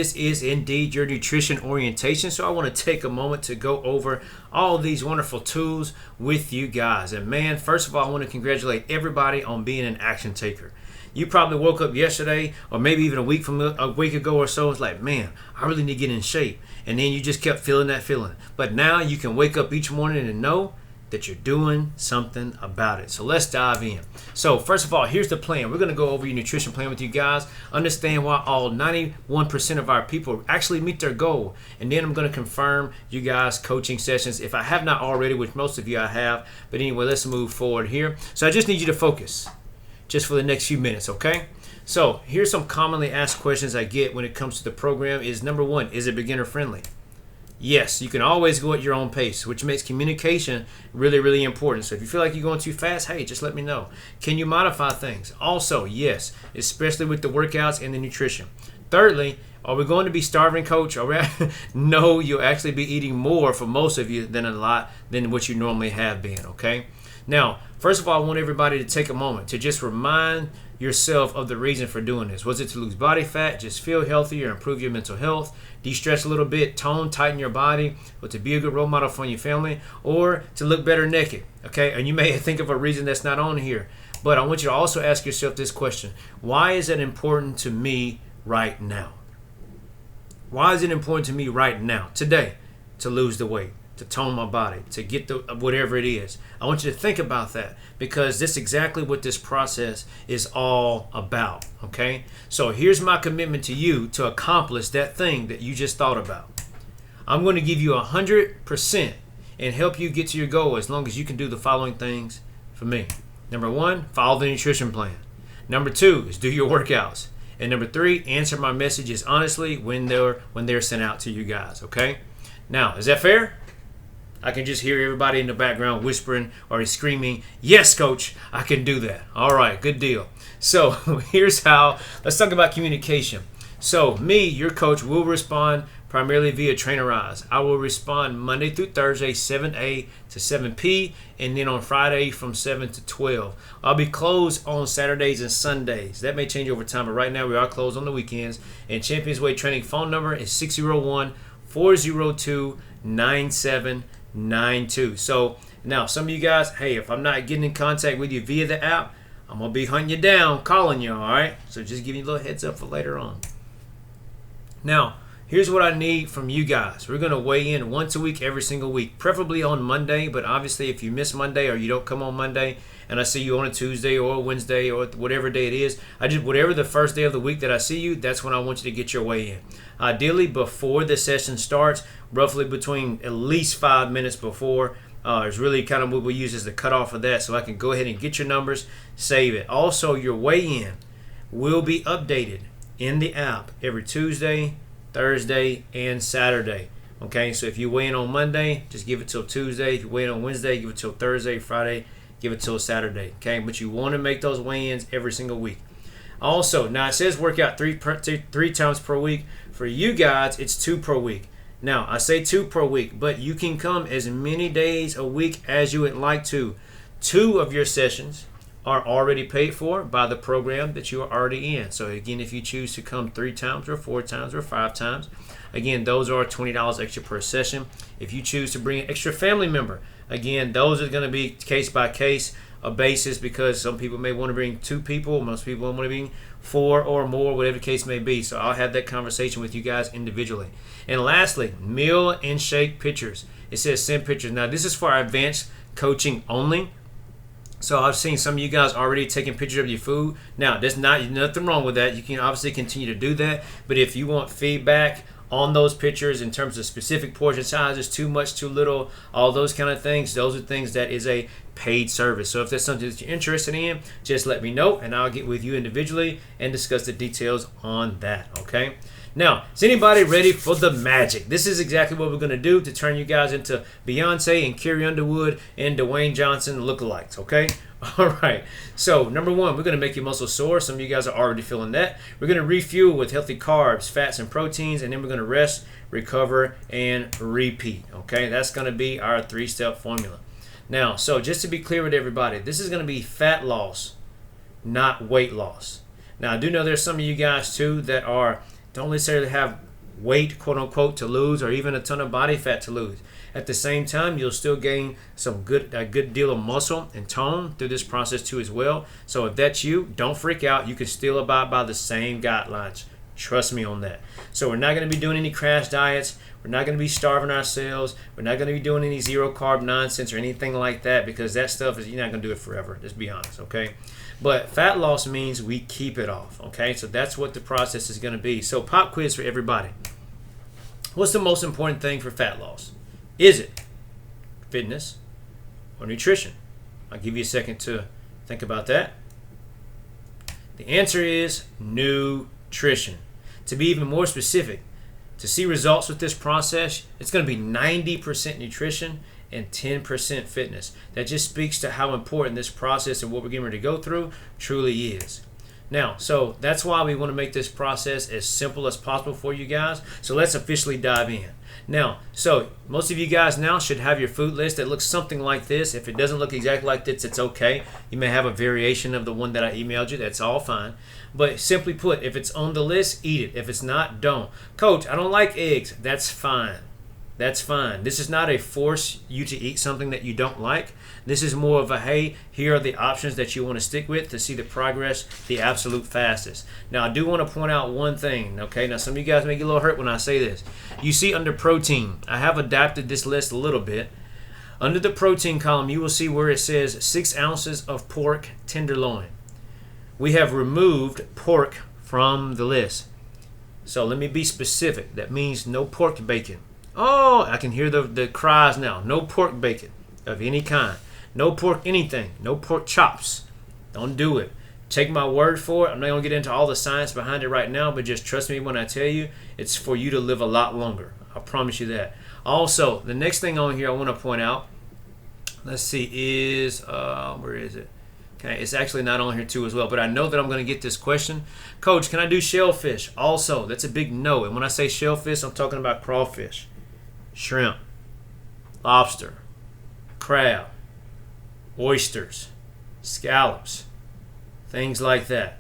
This is indeed your nutrition orientation. So I want to take a moment to go over all of these wonderful tools with you guys. And man, first of all, I want to congratulate everybody on being an action taker. You probably woke up yesterday or maybe even a week ago or so. It's like, man, I really need to get in shape. And then you just kept feeling that feeling. But now you can wake up each morning and know that you're doing something about it. So let's dive in. So first of all, here's the plan. We're going to go over your nutrition plan with you guys, understand why all 91% of our people actually meet their goal. And then I'm going to confirm you guys coaching sessions if I have not already, which most of you I have. But anyway, let's move forward here. So I just need you to focus just for the next few minutes, okay? So here's some commonly asked questions I get when it comes to the program is number one, is it beginner friendly? Yes, you can always go at your own pace, which makes communication really, really important. So if you feel like you're going too fast, hey, just let me know. Can you modify things? Also, yes, especially with the workouts and the nutrition. Thirdly, are we going to be starving, coach? No, you'll actually be eating more for most of you than what you normally have been, okay? Now, first of all, I want everybody to take a moment to just remind yourself of the reason for doing this. Was it to lose body fat, just feel healthier, improve your mental health, de-stress a little bit, tone, tighten your body, or to be a good role model for your family, or to look better naked, okay? And you may think of a reason that's not on here, but I want you to also ask yourself this question. Why is it important to me right now? Why is it important to me right now, today, to lose the weight, to tone my body, to get the whatever it is? I want you to think about that because this is exactly what this process is all about, okay? So here's my commitment to you to accomplish that thing that you just thought about. I'm going to give you 100% and help you get to your goal as long as you can do the following things for me. Number one, follow the nutrition plan. Number two is do your workouts. And number three, answer my messages honestly when they're sent out to you guys, okay? Now, is that fair? I can just hear everybody in the background whispering or screaming, yes, coach, I can do that. All right, good deal. So here's how, let's talk about communication. So me, your coach, will respond primarily via Trainerize. I will respond Monday through Thursday, 7 to 7p, and then on Friday from 7 to 12. I'll be closed on Saturdays and Sundays. That may change over time, but right now we are closed on the weekends. And Champions Way Training phone number is 601-402-9792. So now some of you guys, hey, if I'm not getting in contact with you via the app, I'm going to be hunting you down, calling you, all right? So just give you a little heads up for later on. Now, here's what I need from you guys. We're going to weigh in once a week, every single week, preferably on Monday. But obviously, if you miss Monday or you don't come on Monday and I see you on a Tuesday or a Wednesday or whatever day it is, whatever the first day of the week that I see you, that's when I want you to get your weigh in. Ideally, before the session starts, roughly between at least 5 minutes before, is really kind of what we use as the cutoff for that. So I can go ahead and get your numbers, save it. Also, your weigh in will be updated in the app every Tuesday, Thursday, and Saturday. Okay, so if you weigh in on Monday, just give it till Tuesday. If you weigh in on Wednesday, give it till Thursday. Friday, give it till Saturday. Okay, but you want to make those weigh-ins every single week. Also, now it says work out three times per week. For you guys, it's 2 per week. Now, I say 2 per week, but you can come as many days a week as you would like to. 2 of your sessions are already paid for by the program that you are already in. So again, if you choose to come 3 times or 4 times or 5 times, again, those are $20 extra per session. If you choose to bring an extra family member, again, those are going to be case by case a basis because some people may want to bring 2 people, most people want to bring 4 or more, whatever the case may be. So I'll have that conversation with you guys individually. And lastly, meal and shake pictures. It says send pictures. Now this is for our advanced coaching only. So I've seen some of you guys already taking pictures of your food. Now, there's nothing wrong with that. You can obviously continue to do that. But if you want feedback on those pictures in terms of specific portion sizes, too much, too little, all those kind of things, those are things that is a paid service. So if there's something that you're interested in, just let me know and I'll get with you individually and discuss the details on that, okay? Now, is anybody ready for the magic? This is exactly what we're going to do to turn you guys into Beyonce and Carrie Underwood and Dwayne Johnson lookalikes, okay? All right. So, number one, we're going to make your muscles sore. Some of you guys are already feeling that. We're going to refuel with healthy carbs, fats, and proteins, and then we're going to rest, recover, and repeat, okay? That's going to be our 3-step formula. Now, so just to be clear with everybody, this is going to be fat loss, not weight loss. Now, I do know there's some of you guys, too, that don't necessarily have weight, quote unquote, to lose, or even a ton of body fat to lose. At the same time, you'll still gain a good deal of muscle and tone through this process too as well. So if that's you, don't freak out. You can still abide by the same guidelines. Trust me on that. So we're not going to be doing any crash diets. We're not going to be starving ourselves. We're not going to be doing any zero carb nonsense or anything like that, because that stuff is, you're not going to do it forever. Just be honest, okay? But fat loss means we keep it off, okay? So that's what the process is going to be. So pop quiz for everybody. What's the most important thing for fat loss? Is it fitness or nutrition? I'll give you a second to think about that. The answer is nutrition. To be even more specific, to see results with this process, it's going to be 90% nutrition and 10% fitness. That just speaks to how important this process and what we're getting ready to go through truly is. Now, so that's why we want to make this process as simple as possible for you guys. So let's officially dive in. Now, so most of you guys now should have your food list that looks something like this. If it doesn't look exactly like this, it's okay. You may have a variation of the one that I emailed you. That's all fine. But simply put, if it's on the list, eat it. If it's not, don't. Coach, I don't like eggs. That's fine. That's fine. This is not a force you to eat something that you don't like. This is more of a, hey, here are the options that you want to stick with to see the progress the absolute fastest. Now, I do want to point out one thing, okay? Now, some of you guys may get a little hurt when I say this. You see under protein, I have adapted this list a little bit. Under the protein column, you will see where it says 6 ounces of pork tenderloin. We have removed pork from the list. So let me be specific. That means no pork bacon. Oh, I can hear the cries now. No pork bacon of any kind. No pork anything. No pork chops. Don't do it. Take my word for it. I'm not going to get into all the science behind it right now, but just trust me when I tell you, it's for you to live a lot longer. I promise you that. Also, the next thing on here I want to point out, let's see, is, where is it? Okay, it's actually not on here too as well, but I know that I'm going to get this question. Coach, can I do shellfish? Also, that's a big no. And when I say shellfish, I'm talking about crawfish, shrimp, lobster, crab, oysters, scallops, things like that.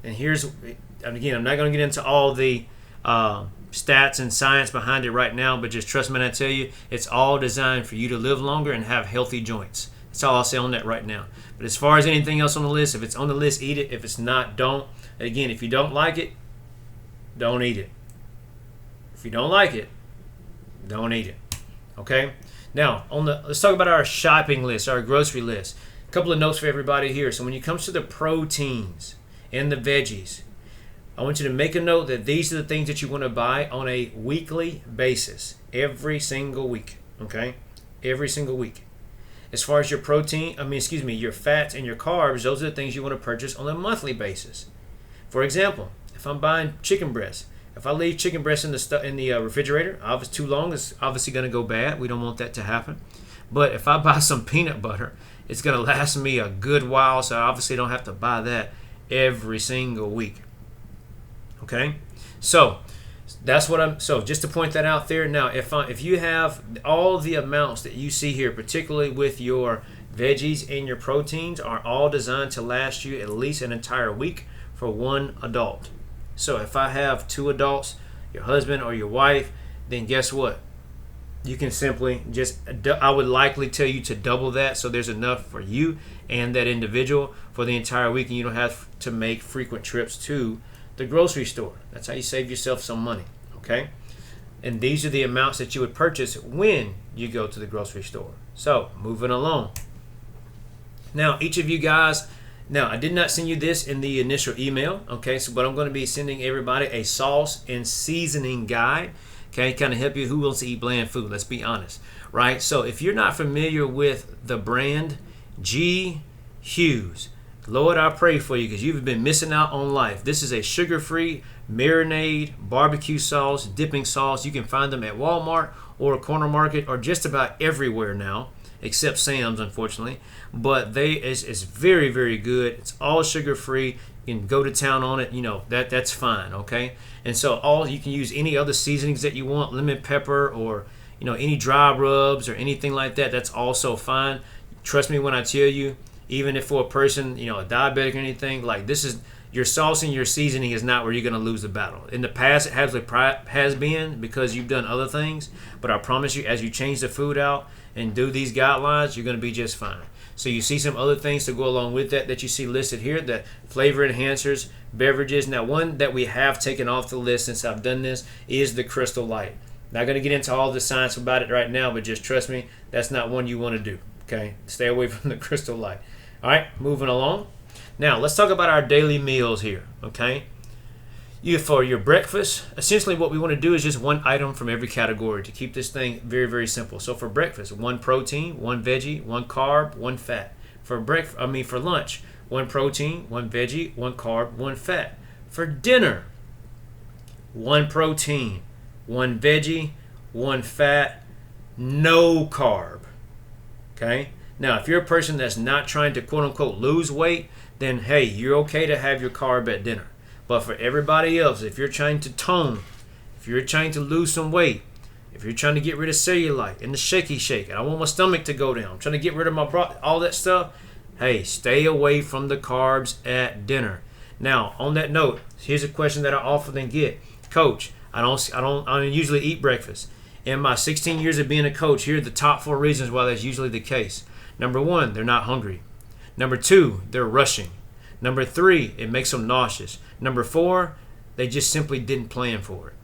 And again, I'm not going to get into all the stats and science behind it right now, but just trust me when I tell you, it's all designed for you to live longer and have healthy joints. That's all I'll say on that right now. But as far as anything else on the list, if it's on the list, eat it. If it's not, don't. Again, if you don't like it, don't eat it. If you don't like it, don't eat it. Okay? Now, let's talk about our shopping list, our grocery list. A couple of notes for everybody here. So when it comes to the proteins and the veggies, I want you to make a note that these are the things that you want to buy on a weekly basis. Every single week. Okay? Every single week. As far as your your fats and your carbs, those are the things you want to purchase on a monthly basis. For example, if I'm buying chicken breast, if I leave chicken breast in the refrigerator, obviously too long, it's obviously going to go bad. We don't want that to happen. But if I buy some peanut butter, it's going to last me a good while, so I obviously don't have to buy that every single week. Okay? So just to point that out there. Now, if you have all the amounts that you see here, particularly with your veggies and your proteins, are all designed to last you at least an entire week for one adult. So if I have 2 adults, your husband or your wife, then guess what? You can simply I would likely tell you to double that, so there's enough for you and that individual for the entire week, and you don't have to make frequent trips to the grocery store. That's how you save yourself some money, okay? And these are the amounts that you would purchase when you go to the grocery store. So, moving along. Now, each of you guys, I did not send you this in the initial email, okay? But I'm going to be sending everybody a sauce and seasoning guide, okay? Kind of help you who wants to eat bland food, let's be honest, right? So, if you're not familiar with the brand G. Hughes, Lord, I pray for you because you've been missing out on life. This is a sugar-free marinade barbecue sauce, dipping sauce. You can find them at Walmart or a corner market or just about everywhere now, except Sam's, unfortunately. But it's very, very good. It's all sugar-free. You can go to town on it. That's fine, okay? And so you can use any other seasonings that you want, lemon pepper or any dry rubs or anything like that. That's also fine. Trust me when I tell you, even if for a person, a diabetic or anything, like this is, your sauce and your seasoning is not where you're going to lose the battle. In the past, it has been because you've done other things. But I promise you, as you change the food out and do these guidelines, you're going to be just fine. So you see some other things to go along with that you see listed here, the flavor enhancers, beverages. Now, one that we have taken off the list since I've done this is the Crystal Light. Not going to get into all the science about it right now, but just trust me, that's not one you want to do. Okay, stay away from the Crystal Light. All right, moving along. Now, let's talk about our daily meals here, okay? For your breakfast, essentially what we want to do is just one item from every category to keep this thing very, very simple. So for breakfast, 1 protein, 1 veggie, 1 carb, 1 fat. For lunch, 1 protein, 1 veggie, 1 carb, 1 fat. For dinner, 1 protein, 1 veggie, 1 fat, no carb. Okay? Now, if you're a person that's not trying to quote-unquote lose weight, then hey, you're okay to have your carb at dinner. But for everybody else, if you're trying to tone, if you're trying to lose some weight, if you're trying to get rid of cellulite and the shaky shake, and I want my stomach to go down, I'm trying to get rid of all that stuff, hey, stay away from the carbs at dinner. Now, on that note, here's a question that I often get. Coach, I don't usually eat breakfast. In my 16 years of being a coach, here are the top 4 reasons why that's usually the case. Number 1, they're not hungry. Number 2, they're rushing. Number 3, it makes them nauseous. Number 4, they just simply didn't plan for it.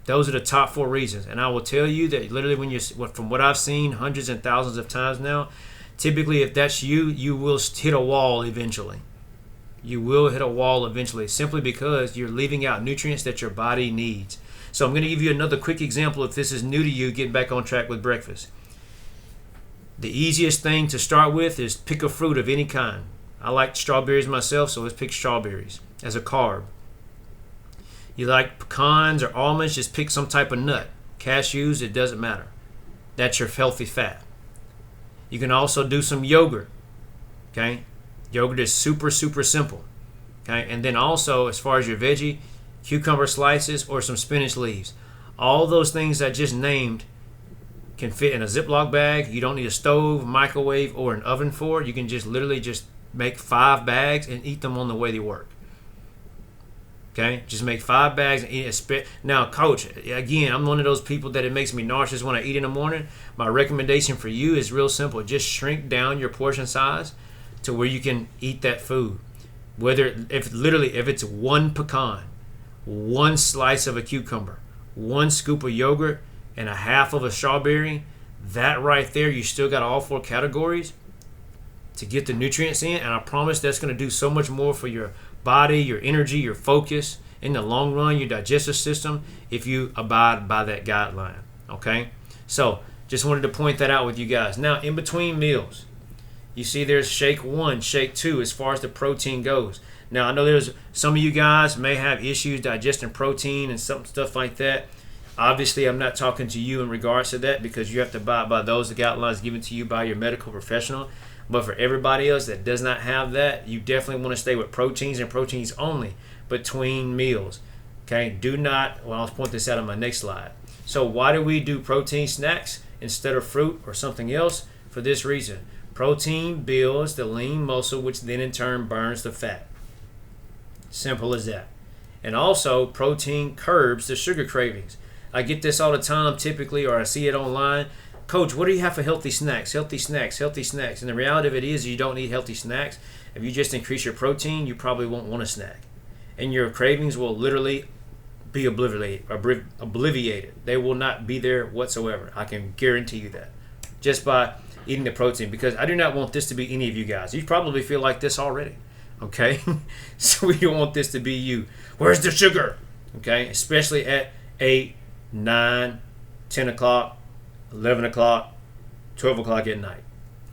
Those are the top 4 reasons. And I will tell you that literally from what I've seen hundreds and thousands of times now, typically if that's you, you will hit a wall eventually. You will hit a wall eventually simply because you're leaving out nutrients that your body needs. So I'm going to give you another quick example if this is new to you, getting back on track with breakfast. The easiest thing to start with is pick a fruit of any kind. I like strawberries myself, so let's pick strawberries as a carb. You like pecans or almonds, just pick some type of nut. Cashews, it doesn't matter. That's your healthy fat. You can also do some yogurt. Okay? Yogurt is super, super simple. Okay? And then also, as far as your veggie, cucumber slices or some spinach leaves. All those things I just named can fit in a Ziploc bag. You don't need a stove, microwave, or an oven for it. You can just literally make 5 bags and eat them on the way to work. Okay? Just make 5 bags and eat it. Now, coach, again, I'm one of those people that it makes me nauseous when I eat in the morning. My recommendation for you is real simple. Just shrink down your portion size to where you can eat that food. If it's 1 pecan, 1 slice of a cucumber, 1 scoop of yogurt, and a half of a strawberry, that right there, you still got all 4 categories to get the nutrients in, and I promise that's going to do so much more for your body, your energy, your focus, in the long run, your digestive system, if you abide by that guideline. Okay? So, just wanted to point that out with you guys. Now, in between meals, you see there's shake 1, shake 2 as far as the protein goes. Now, I know there's some of you guys may have issues digesting protein and some stuff like that. Obviously, I'm not talking to you in regards to that because you have to abide by those guidelines given to you by your medical professional. But for everybody else that does not have that, you definitely want to stay with proteins and proteins only between meals. Okay, I'll point this out on my next slide. So why do we do protein snacks instead of fruit or something else? For this reason. Protein builds the lean muscle, which then in turn burns the fat. Simple as that. And also, protein curbs the sugar cravings. I get this all the time typically, or I see it online. Coach, what do you have for healthy snacks? Healthy snacks, healthy snacks. And the reality of it is you don't need healthy snacks. If you just increase your protein, you probably won't want a snack. And your cravings will literally be obliviated. They will not be there whatsoever. I can guarantee you that. Just by eating the protein. Because I do not want this to be any of you guys. You probably feel like this already. Okay? So we don't want this to be you. Where's the sugar? Okay? Especially at 8, 9, 10 o'clock, 11 o'clock, 12 o'clock at night.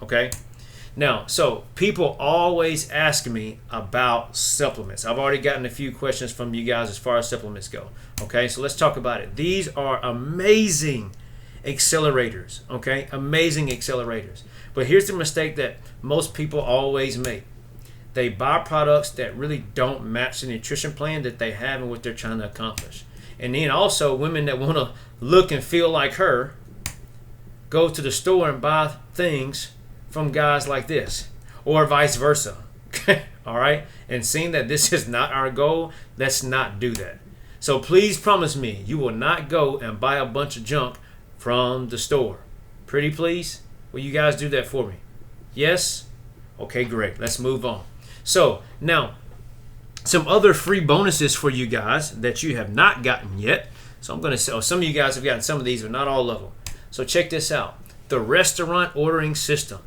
Okay? Now, so people always ask me about supplements. I've already gotten a few questions from you guys as far as supplements go. Okay? So let's talk about it. These are amazing accelerators. Okay? Amazing accelerators. But here's the mistake that most people always make. They buy products that really don't match the nutrition plan that they have and what they're trying to accomplish. And then also women that want to look and feel like her go to the store and buy things from guys like this, or vice versa. All right. And seeing that this is not our goal, let's not do that. So please promise me you will not go and buy a bunch of junk from the store. Pretty please? Will you guys do that for me? Yes? Okay, great. Let's move on. So now, some other free bonuses for you guys that you have not gotten yet. So I'm going to say, some of you guys have gotten some of these, but not all of them. So check this out. The restaurant ordering system.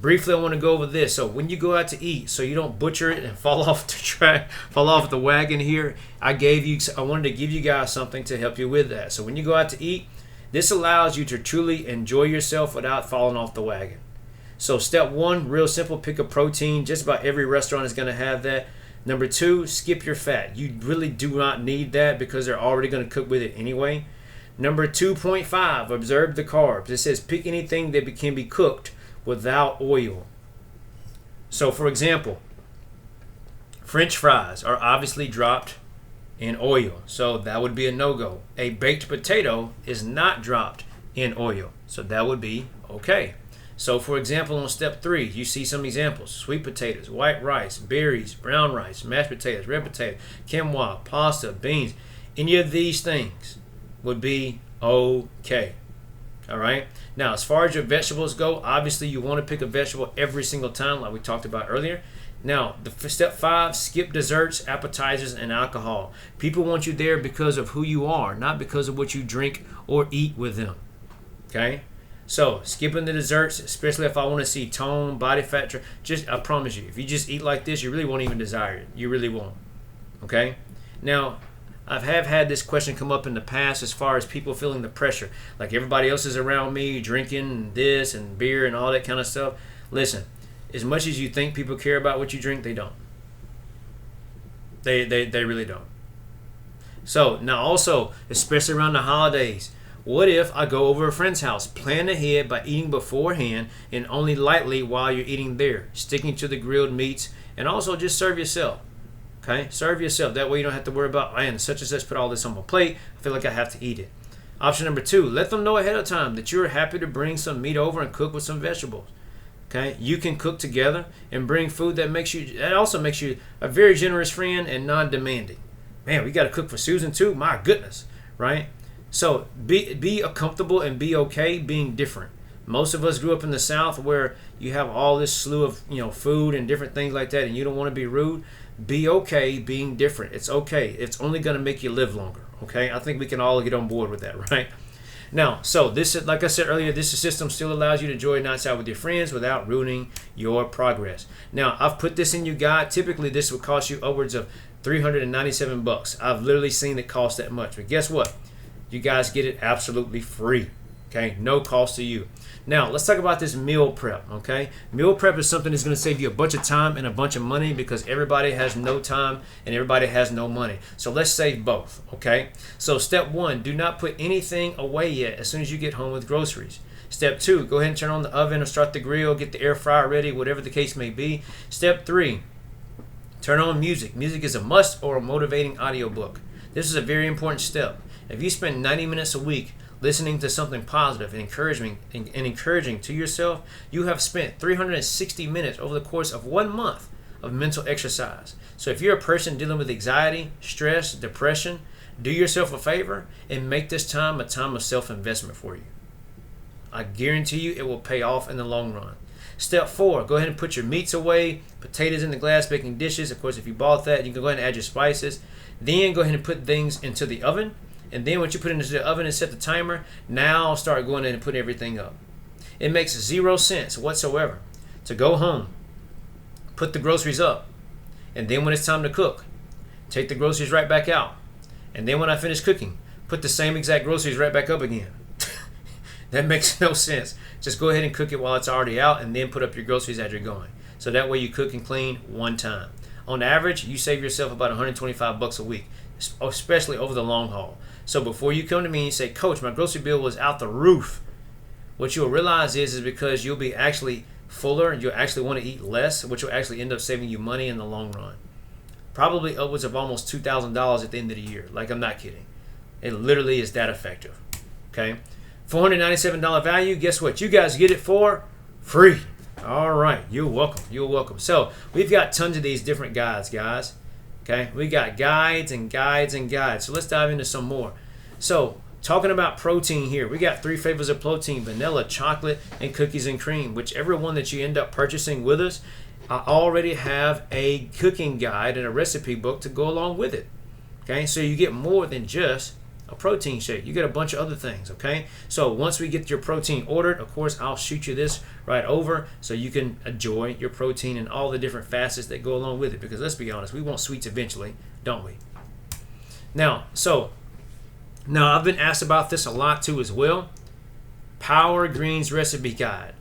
Briefly, I want to go over this. So when you go out to eat, so you don't butcher it and fall off the track, fall off the wagon here, I wanted to give you guys something to help you with that. So when you go out to eat, this allows you to truly enjoy yourself without falling off the wagon. So step one, real simple, pick a protein. Just about every restaurant is going to have that. Number two, skip your fat. You really do not need that because they're already going to cook with it anyway. Number 2.5, observe the carbs. It says pick anything that can be cooked without oil. So for example, French fries are obviously dropped in oil, so that would be a no-go. A baked potato is not dropped in oil, so that would be okay. So for example, on step 3, you see some examples: sweet potatoes, white rice, berries, brown rice, mashed potatoes, red potato, quinoa, pasta, beans. Any of these things would be okay. All right. Now, as far as your vegetables go, obviously you want to pick a vegetable every single time, like we talked about earlier. Now, step 5, skip desserts, appetizers, and alcohol. People want you there because of who you are, not because of what you drink or eat with them. Okay. So, skipping the desserts, especially if I want to see tone, body fat, I promise you, if you just eat like this, you really won't even desire it. You really won't. Okay. Now, I have had this question come up in the past as far as people feeling the pressure. Like everybody else is around me drinking this and beer and all that kind of stuff. Listen, as much as you think people care about what you drink, they don't. They really don't. So now also, especially around the holidays, what if I go over a friend's house? Plan ahead by eating beforehand and only lightly while you're eating there, sticking to the grilled meats, and also just serve yourself. Okay, serve yourself. That way you don't have to worry about, man, such and such put all this on my plate. I feel like I have to eat it. Option number 2, let them know ahead of time that you're happy to bring some meat over and cook with some vegetables. Okay, you can cook together and bring food that also makes you a very generous friend and non-demanding. Man, we got to cook for Susan too. My goodness, right? So be comfortable and be okay being different. Most of us grew up in the South where you have all this slew of food and different things like that, and you don't want to be rude. Be okay being different. It's okay. It's only going to make you live longer. Okay, I think we can all get on board with that, right? Now, so this is, like I said earlier, this system still allows you to enjoy nights out with your friends without ruining your progress. Now, I've put this in your guide. Typically, this would cost you upwards of $397. I've literally seen it cost that much. But guess what? You guys get it absolutely free. Okay, no cost to you. Now, let's talk about this meal prep, okay? Meal prep is something that's going to save you a bunch of time and a bunch of money because everybody has no time and everybody has no money. So let's save both, okay? So step 1, do not put anything away yet as soon as you get home with groceries. Step 2, go ahead and turn on the oven or start the grill, get the air fryer ready, whatever the case may be. Step 3, turn on music. Music is a must or a motivating audiobook. This is a very important step. If you spend 90 minutes a week listening to something positive and encouraging to yourself, you have spent 360 minutes over the course of 1 month of mental exercise. So if you're a person dealing with anxiety, stress, depression, do yourself a favor and make this time a time of self-investment for you. I guarantee you it will pay off in the long run. Step 4, go ahead and put your meats away, potatoes in the glass baking dishes. Of course, if you bought that, you can go ahead and add your spices. Then go ahead and put things into the oven. And then once you put it into the oven and set the timer, now start going in and putting everything up. It makes 0 sense whatsoever to go home, put the groceries up, and then when it's time to cook, take the groceries right back out. And then when I finish cooking, put the same exact groceries right back up again. That makes no sense. Just go ahead and cook it while it's already out and then put up your groceries as you're going. So that way you cook and clean one time. On average, you save yourself about $125 a week, especially over the long haul. So before you come to me and say, Coach, my grocery bill was out the roof, what you'll realize is because you'll be actually fuller and you'll actually want to eat less, which will actually end up saving you money in the long run. Probably upwards of almost $2,000 at the end of the year. Like, I'm not kidding. It literally is that effective. Okay? $497 value. Guess what? You guys get it for free. All right, you're welcome. You're welcome. So we've got tons of these different guides, guys. Okay, we got guides and guides and guides. So let's dive into some more. So talking about protein here, we got 3 flavors of protein: vanilla, chocolate, and cookies and cream. Whichever one that you end up purchasing with us, I already have a cooking guide and a recipe book to go along with it. Okay, so you get more than just a protein shake. You get a bunch of other things. Okay, so once we get your protein ordered, of course, I'll shoot you this right over so you can enjoy your protein and all the different facets that go along with it. Because let's be honest, we want sweets eventually, don't we? Now, I've been asked about this a lot too as well. Power Greens recipe guide.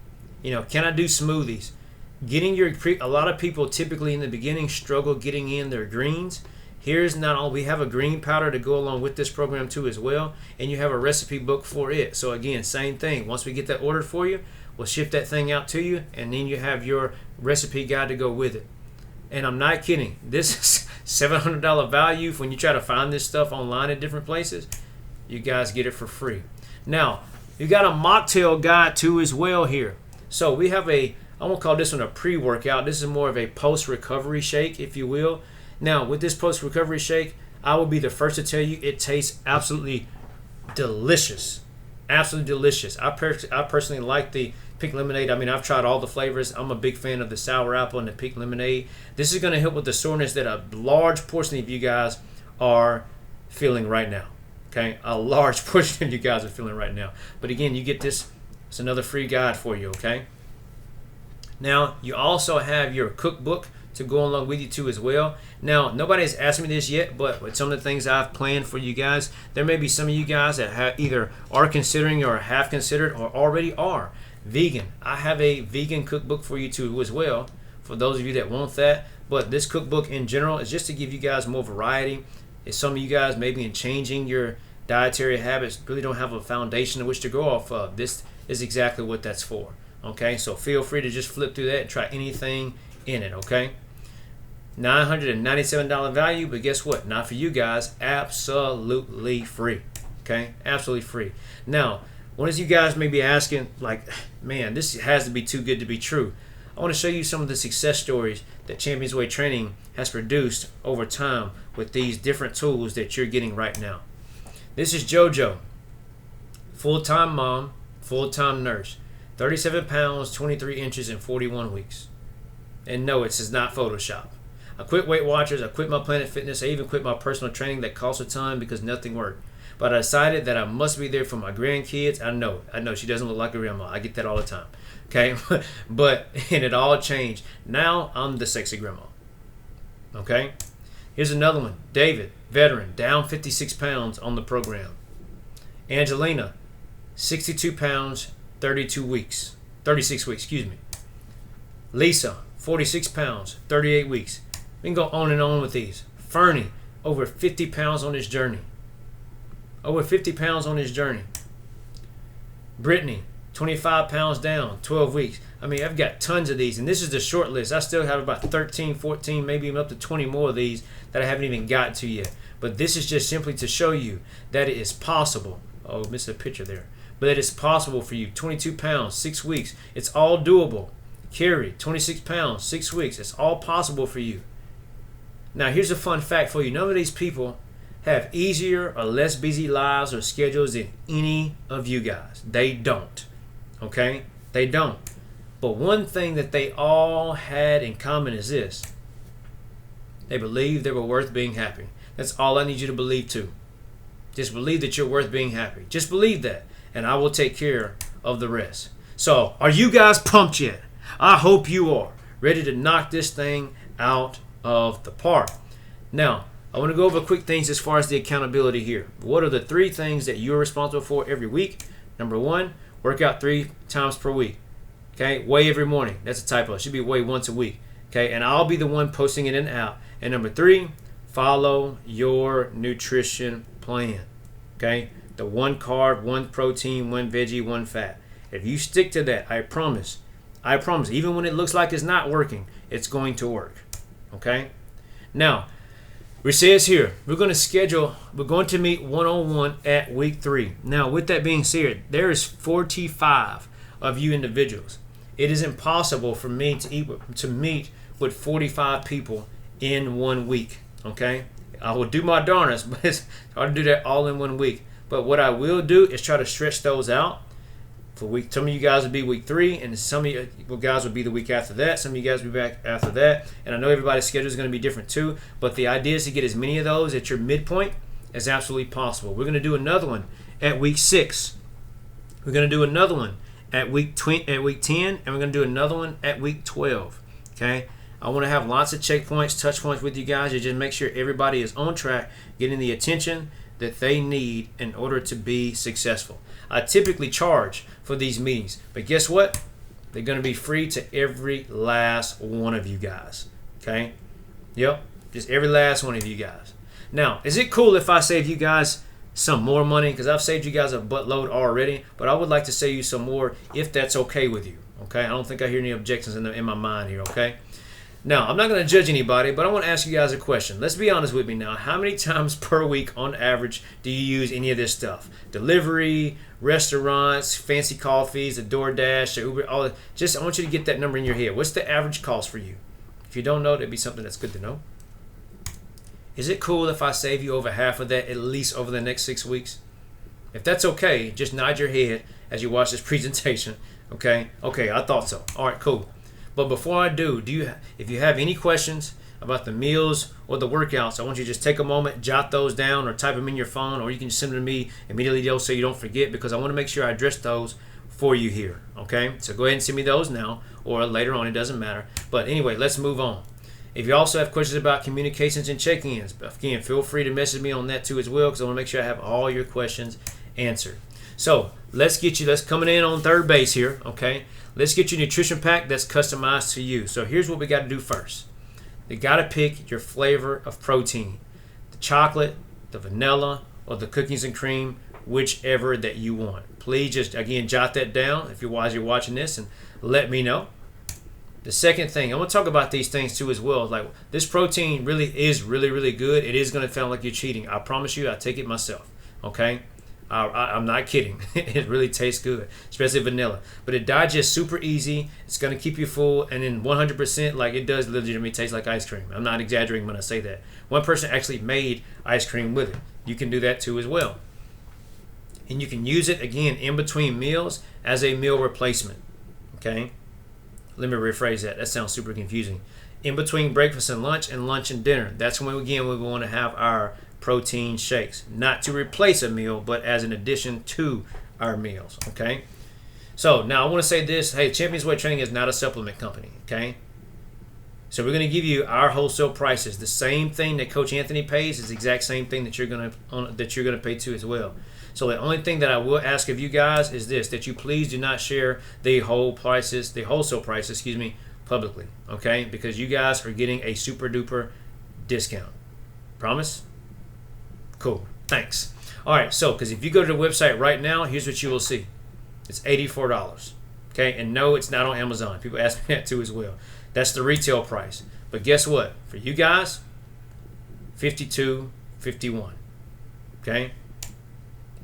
Can I do smoothies? A lot of people typically in the beginning struggle getting in their greens. Here's not all, we have a green powder to go along with this program too as well, and you have a recipe book for it. So again, same thing. Once we get that ordered for you, we'll ship that thing out to you, and then you have your recipe guide to go with it. And I'm not kidding. This is $700 value. When you try to find this stuff online at different places, you guys get it for free. Now, you got a mocktail guide too as well here. So we have I won't call this one a pre-workout. This is more of a post-recovery shake, if you will. Now, with this post-recovery shake, I will be the first to tell you it tastes absolutely delicious. Absolutely delicious. I personally like the pink lemonade. I mean, I've tried all the flavors. I'm a big fan of the sour apple and the pink lemonade. This is going to help with the soreness that a large portion of you guys are feeling right now. Okay? A large portion of you guys are feeling right now. But again, you get this. It's another free guide for you, okay? Now, you also have your cookbook to go along with you too as well. Now, nobody's asked me this yet, but with some of the things I've planned for you guys, there may be some of you guys that either are considering or have considered or already are vegan. I have a vegan cookbook for you too as well, for those of you that want that. But this cookbook in general is just to give you guys more variety. If some of you guys maybe in changing your dietary habits really don't have a foundation in which to go off of, this is exactly what that's for. Okay, so feel free to just flip through that and try anything in it, okay? $997 value, but guess what? Not for you guys. Absolutely free. Okay? Absolutely free. Now, one of you guys may be asking, like, man, this has to be too good to be true. I want to show you some of the success stories that Champions Way Training has produced over time with these different tools that you're getting right now. This is JoJo, full-time mom, full-time nurse, 37 pounds, 23 inches, and 41 weeks. And no, this is not Photoshop. I quit Weight Watchers, I quit my Planet Fitness, I even quit my personal training that cost a ton because nothing worked. But I decided that I must be there for my grandkids. I know she doesn't look like a grandma. I get that all the time. Okay? and it all changed. Now I'm the sexy grandma. Okay? Here's another one. David, veteran, down 56 pounds on the program. Angelina, 62 pounds, 36 weeks, excuse me. Lisa, 46 pounds, 38 weeks. We can go on and on with these. Fernie, over 50 pounds on this journey. Over 50 pounds on this journey. Brittany, 25 pounds down, 12 weeks. I mean, I've got tons of these, and this is the short list. I still have about 13, 14, maybe even up to 20 more of these that I haven't even gotten to yet. But this is just simply to show you that it is possible. Oh, missed a picture there. But it is possible for you. 22 pounds, 6 weeks. It's all doable. Carrie, 26 pounds, 6 weeks. It's all possible for you. Now, here's a fun fact for you. None of these people have easier or less busy lives or schedules than any of you guys. They don't. Okay? They don't. But one thing that they all had in common is this. They believed they were worth being happy. That's all I need you to believe too. Just believe that you're worth being happy. Just believe that, and I will take care of the rest. So, are you guys pumped yet? I hope you are. Ready to knock this thing out of the park. Now, I want to go over quick things as far as the accountability here. What are the 3 things that you're responsible for every week? Number 1, work out 3 times per week. Okay, weigh every morning. That's a typo. It should be weigh once a week. Okay, and I'll be the one posting it in and out. And number 3, follow your nutrition plan. Okay, the 1 carb, 1 protein, 1 veggie, 1 fat. If you stick to that, I promise, even when it looks like it's not working, it's going to work. Okay, now it says here we're going to meet one-on-one at week 3. Now, with that being said, there is 45 of you individuals. It is impossible for me to meet with 45 people in 1 week. Okay, I will do my darnest, but it's hard to do that all in 1 week. But what I will do is try to stretch those out for week. Some of you guys will be week 3, and some of you guys will be the week after that. Some of you guys will be back after that. And I know everybody's schedule is going to be different too. But the idea is to get as many of those at your midpoint as absolutely possible. We're going to do another one at week 6. We're going to do another one at week 10, and we're going to do another one at week 12. Okay. I want to have lots of checkpoints, touch points with you guys to just make sure everybody is on track, getting the attention that they need in order to be successful. I typically charge for these meetings, but guess what? They're going to be free to every last one of you guys. Okay? Yep, just every last one of you guys. Now, is it cool if I save you guys some more money? Because I've saved you guys a buttload already, but I would like to save you some more if that's okay with you. Okay? I don't think I hear any objections in my mind here. Okay? Now, I'm not going to judge anybody, but I want to ask you guys a question. Let's be honest with me now. How many times per week on average do you use any of this stuff? Delivery, restaurants, fancy coffees, the DoorDash, the Uber, all that. Just, I want you to get that number in your head. What's the average cost for you? If you don't know, that'd be something that's good to know. Is it cool if I save you over half of that at least over the next 6 weeks? If that's okay, just nod your head as you watch this presentation. Okay? Okay, I thought so. All right, cool. But before I do, if you have any questions about the meals or the workouts, I want you to just take a moment, jot those down, or type them in your phone, or you can just send them to me immediately so you don't forget, because I want to make sure I address those for you here. Okay? So go ahead and send me those now or later on. It doesn't matter. But anyway, let's move on. If you also have questions about communications and check-ins, again, feel free to message me on that too as well, because I want to make sure I have all your questions answered. So let's coming in on third base here. Okay? Let's get your nutrition pack that's customized to you. So here's what we got to do first. You got to pick your flavor of protein. The chocolate, the vanilla, or the cookies and cream, whichever that you want. Please just, again, jot that down if you're watching this and let me know. The second thing, I want to talk about these things too as well. Like, this protein really is really good. It is going to sound like you're cheating. I promise you, I take it myself. Okay? I'm not kidding. It really tastes good, especially vanilla. But it digests super easy. It's going to keep you full. And then 100%, like, it does legitimately taste like ice cream. I'm not exaggerating when I say that. One person actually made ice cream with it. You can do that too as well. And you can use it, again, in between meals as a meal replacement. Okay? Let me rephrase that. That sounds super confusing. In between breakfast and lunch and dinner. That's when, again, we want to have our protein shakes, not to replace a meal, but as an addition to our meals. Okay, so now I want to say this. Hey, Champions Weight Training is not a supplement company. Okay, so we're going to give you our wholesale prices. The same thing that Coach Anthony pays is the exact same thing that you're going to pay too as well. So the only thing that I will ask of you guys is this: that you please do not share the wholesale prices, publicly. Okay, because you guys are getting a super duper discount. Promise? Cool. Thanks. All right. So, because if you go to the website right now, here's what you will see. It's $84. Okay. And no, it's not on Amazon. People ask me that too as well. That's the retail price. But guess what? For you guys, $52.51. Okay.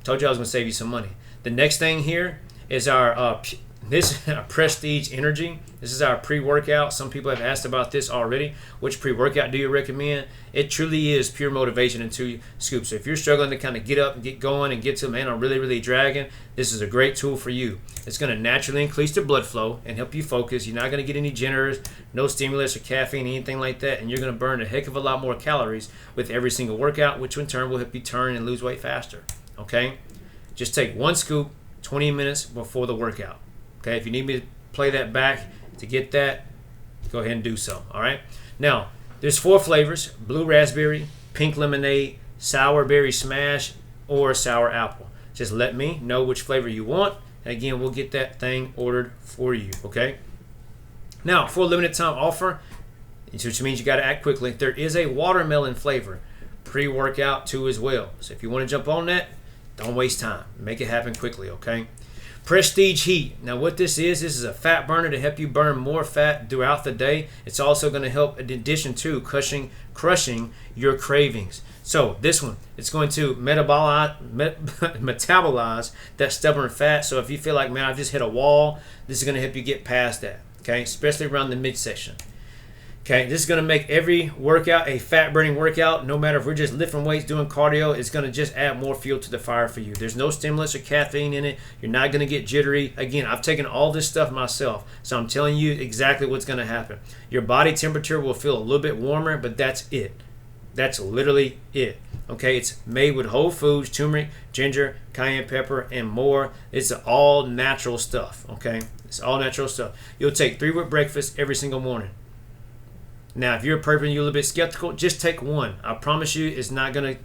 Told you I was going to save you some money. The next thing here is our this Prestige Energy. This is our pre-workout. Some people have asked about this already. Which pre-workout do you recommend? It truly is pure motivation in 2 scoops. So if you're struggling to kind of get up and get going and get to, man, I'm really dragging, this is a great tool for you. It's going to naturally increase the blood flow and help you focus. You're not going to get any jitters, no stimulus or caffeine, anything like that. And you're going to burn a heck of a lot more calories with every single workout, which in turn will help you turn and lose weight faster. Okay? Just take 1 scoop 20 minutes before the workout. Okay, if you need me to play that back to get that, go ahead and do so. All right. Now, there's 4 flavors: blue raspberry, pink lemonade, sour berry smash, or sour apple. Just let me know which flavor you want, and again, we'll get that thing ordered for you. Okay. Now, for a limited time offer, which means you got to act quickly, there is a watermelon flavor pre-workout too as well. So if you want to jump on that, don't waste time. Make it happen quickly. Okay. Prestige Heat. Now what this is a fat burner to help you burn more fat throughout the day. It's also going to help in addition to crushing your cravings. So this one, it's going to metabolize that stubborn fat. So if you feel like, man, I've just hit a wall, this is going to help you get past that. Okay, especially around the midsection. Okay, this is going to make every workout a fat-burning workout. No matter if we're just lifting weights, doing cardio, it's going to just add more fuel to the fire for you. There's no stimulants or caffeine in it. You're not going to get jittery. Again, I've taken all this stuff myself, so I'm telling you exactly what's going to happen. Your body temperature will feel a little bit warmer, but that's it. That's literally it. Okay, it's made with whole foods, turmeric, ginger, cayenne pepper, and more. It's all natural stuff. Okay, it's all natural stuff. You'll take 3 with breakfast every single morning. Now, if you're a person you're a little bit skeptical, just take 1. I promise you, it's not gonna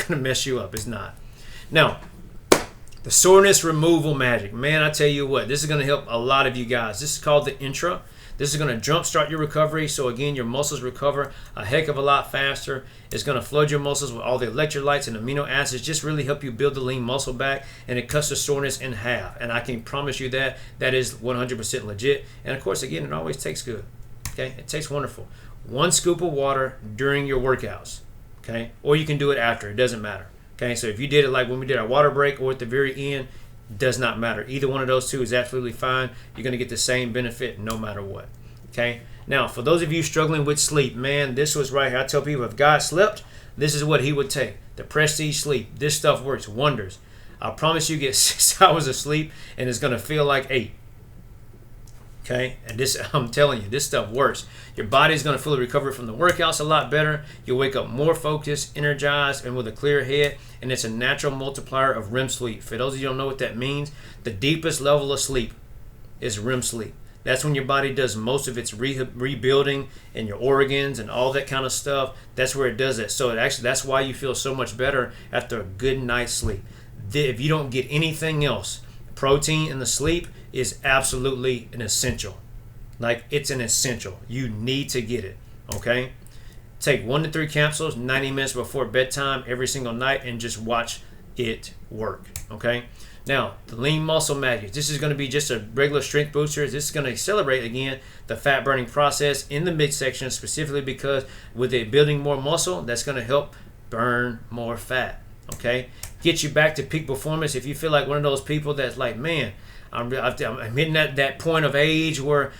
mess you up. It's not. Now, the soreness removal magic, man. I tell you what, this is gonna help a lot of you guys. This is called the Intra. This is going to jumpstart your recovery. So again, your muscles recover a heck of a lot faster. It's going to flood your muscles with all the electrolytes and amino acids. Just really help you build the lean muscle back, and it cuts the soreness in half. And I can promise you that is 100% legit. And of course, again, it always tastes good. Okay, it tastes wonderful. 1 scoop of water during your workouts. Okay, or you can do it after. It doesn't matter. Okay, so if you did it like when we did our water break or at the very end, does not matter. Either one of those two is absolutely fine. You're going to get the same benefit no matter what. Okay. Now, for those of you struggling with sleep, man, this was right here. I tell people if God slept, this is what he would take. The Prestige Sleep. This stuff works wonders. I promise you get 6 hours of sleep and it's going to feel like 8. Okay, and this, I'm telling you, this stuff works. Your body's going to fully recover from the workouts a lot better. You'll wake up more focused, energized, and with a clear head. And it's a natural multiplier of REM sleep. For those of you who don't know what that means, the deepest level of sleep is REM sleep. That's when your body does most of its rebuilding and your organs and all that kind of stuff. That's where it does it. So that's why you feel so much better after a good night's sleep. If you don't get anything else, protein in the sleep is absolutely an essential. Like, it's an essential. You need to get it. Okay? Take 1 to 3 capsules 90 minutes before bedtime every single night and just watch it work. Okay? Now, the lean muscle magic. This is going to be just a regular strength booster. This is going to accelerate, again, the fat burning process in the midsection, specifically because with it building more muscle, that's going to help burn more fat. Okay? Get you back to peak performance. If you feel like one of those people that's like, man, I'm hitting that point of age where,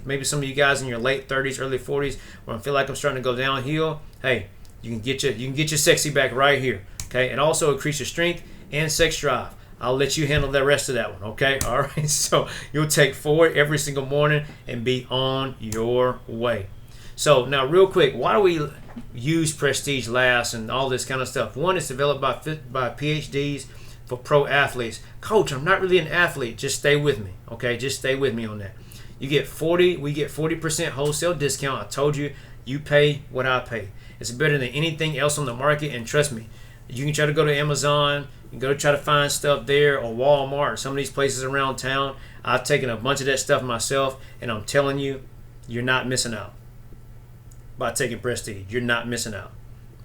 maybe some of you guys in your late 30s, early 40s, where I feel like I'm starting to go downhill. Hey, you can get your sexy back right here. Okay, and also increase your strength and sex drive. I'll let you handle the rest of that one. Okay, all right. So you'll take 4 every single morning and be on your way. So now, real quick, why do we use Prestige Last and all this kind of stuff? One, it's developed by PhDs for pro athletes. Coach, I'm not really an athlete. Just stay with me. Okay, just stay with me on that. We get 40% wholesale discount. I told you, you pay what I pay. It's better than anything else on the market, and trust me, you can try to go to Amazon, you can go try to find stuff there, or Walmart, or some of these places around town. I've taken a bunch of that stuff myself, and I'm telling you, you're not missing out by taking Prestige. You're not missing out.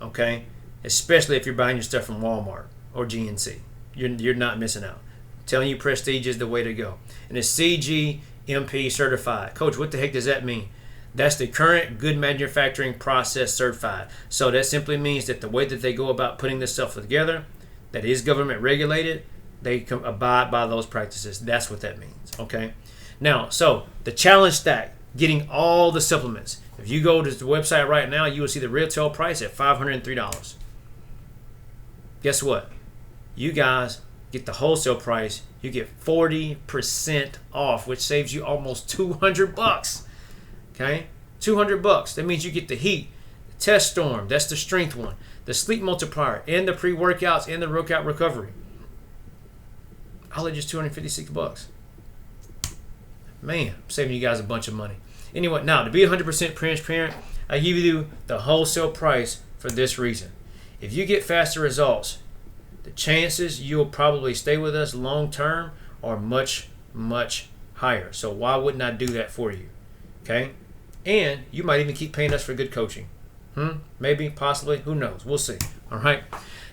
Okay, especially if you're buying your stuff from Walmart or GNC. You're not missing out. I'm telling you, Prestige is the way to go. And it's CGMP certified. Coach, what the heck does that mean? That's the current good manufacturing process certified. So that simply means that the way that they go about putting this stuff together, that is government regulated, they abide by those practices. That's what that means. Okay. Now, so the Challange stack, getting all the supplements. If you go to the website right now, you will see the retail price at $503. Guess what? You guys get the wholesale price. You get 40% off, which saves you almost $200. Okay, $200. That means you get the Heat, the Test Storm. That's the strength one, the Sleep Multiplier, and the pre-workouts and the workout recovery. All at just $256. Man, I'm saving you guys a bunch of money. Anyway, now to be 100% transparent, I give you the wholesale price for this reason. If you get faster results, the chances you'll probably stay with us long term are much, much higher. So why wouldn't I do that for you? Okay? And you might even keep paying us for good coaching. Maybe, possibly, who knows? We'll see. All right?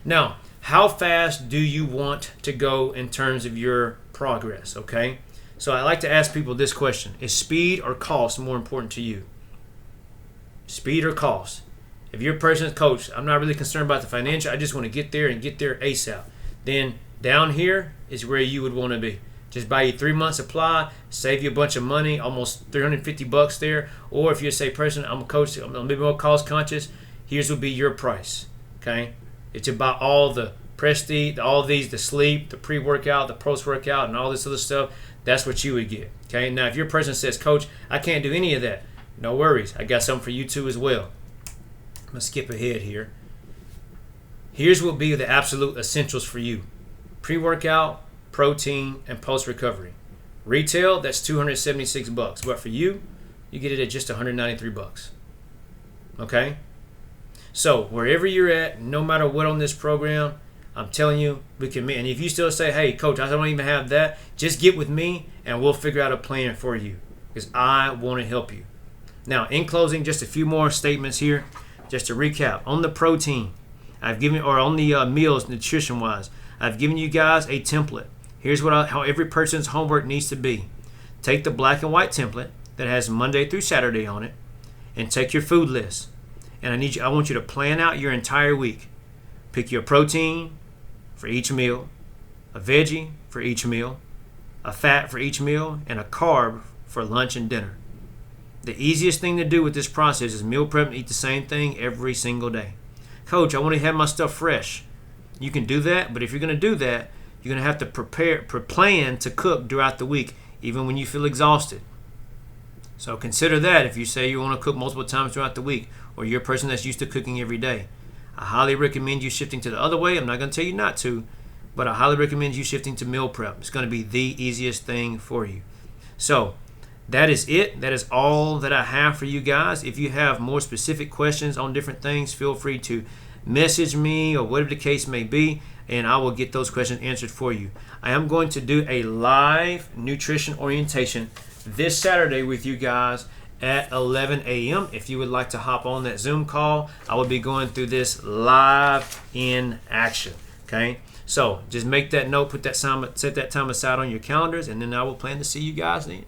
Now, how fast do you want to go in terms of your progress? Okay? So I like to ask people this question. Is speed or cost more important to you? Speed or cost? If your person's coach, I'm not really concerned about the financial, I just want to get there and get there ASAP. Then down here is where you would want to be. Just buy you 3 months supply, save you a bunch of money, almost $350 there. Or if you're say person, I'm a coach, I'm a little bit more cost conscious, here's will be your price. Okay? It's about all the prestige, all these, the sleep, the pre-workout, the post-workout, and all this other stuff. That's what you would get. Okay? Now if your person says, Coach, I can't do any of that, no worries. I got something for you too as well. I'm gonna skip ahead here. Here's what will be the absolute essentials for you. Pre-workout, protein, and post-recovery. Retail, that's $276. But for you, you get it at just $193. Okay? So wherever you're at, no matter what on this program, I'm telling you, we can meet. And if you still say, hey, Coach, I don't even have that, just get with me and we'll figure out a plan for you because I want to help you. Now, in closing, just a few more statements here. Just to recap, on the protein, I've given, or on the meals, nutrition-wise, I've given you guys a template. Here's how every person's homework needs to be. Take the black and white template that has Monday through Saturday on it, and take your food list. And I want you to plan out your entire week. Pick your protein for each meal, a veggie for each meal, a fat for each meal, and a carb for lunch and dinner. The easiest thing to do with this process is meal prep and eat the same thing every single day. Coach, I want to have my stuff fresh. You can do that, but if you're going to do that, you're going to have to plan to cook throughout the week, even when you feel exhausted. So consider that if you say you want to cook multiple times throughout the week, or you're a person that's used to cooking every day. I highly recommend you shifting to the other way. I'm not going to tell you not to, but I highly recommend you shifting to meal prep. It's going to be the easiest thing for you. So that is it. That is all that I have for you guys. If you have more specific questions on different things, feel free to message me or whatever the case may be, and I will get those questions answered for you. I am going to do a live nutrition orientation this Saturday with you guys at 11 a.m. If you would like to hop on that Zoom call, I will be going through this live in action. Okay? So just make that note, set that time aside on your calendars, and then I will plan to see you guys then.